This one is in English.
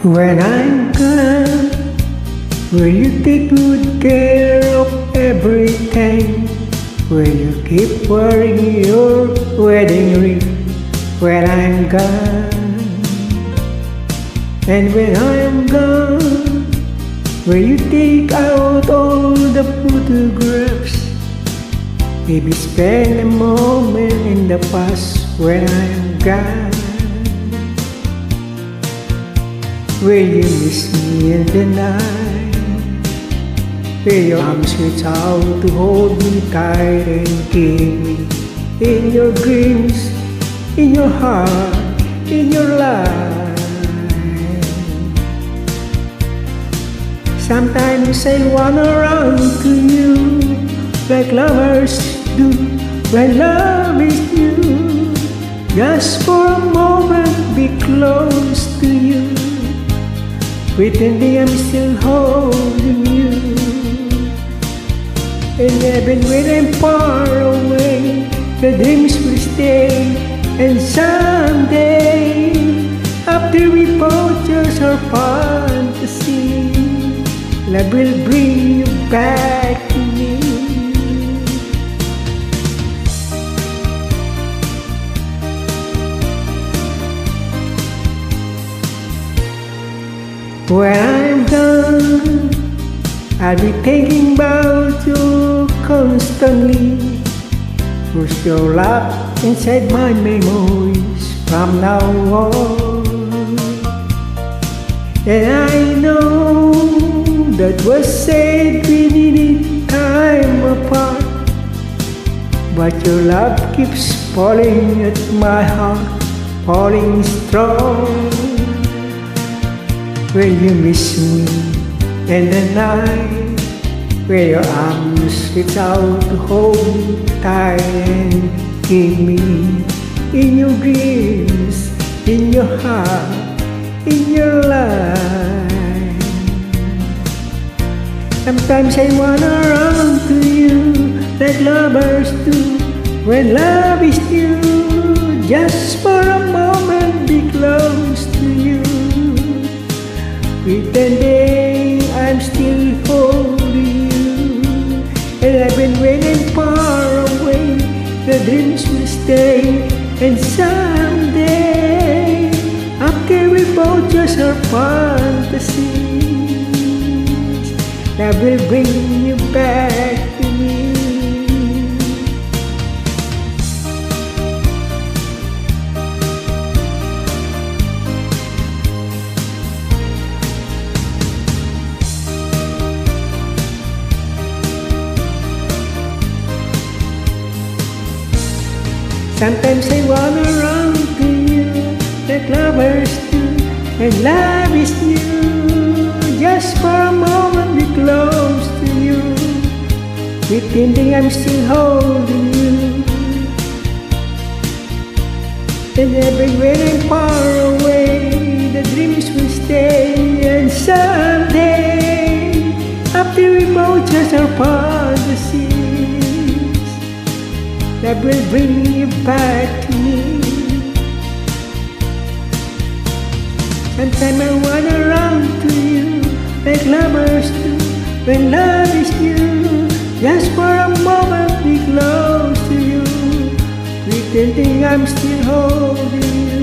When I'm gone, will you take good care of everything? Will you keep wearing your wedding ring when I'm gone? And when I'm gone, will you take out all the photographs? Maybe spend a moment in the past when I'm gone. Will you miss me in the night? Will your arms reach out to hold me tight and keep me in your dreams, in your heart, in your life? Sometimes I wanna run to you like lovers do when love is new. Just for a moment be close to you, pretending I'm still holding you. And even when I'm far away, the dreams will stay. And someday, after we both just our fantasy, love will bring you back to me. When I'm done, I'll be thinking about you constantly. Push your love inside my memories from now on. And I know that was said we needed time apart, but your love keeps falling at my heart, falling strong. Will you miss me in the night? Will your arms reach out to hold me tight and keep me in your dreams, in your heart, in your life? Sometimes I wanna run to you like lovers do when love is new. Just for a moment be close to you, pretending I'm still holding you. And I've been waiting far away, the dreams will stay. And someday, after we both just our fantasies, that will bring you back to me. Sometimes I wanna run to you like lovers do when love is new. Just for a moment be close to you, pretending I'm still holding you. And everywhere I'm far away, the dreams will stay. And someday, after we both just our fantasies, that will bring you back to me. Sometimes I wanna run to you like lovers do when love is new. Just for a moment be close to you, pretending I'm still holding you.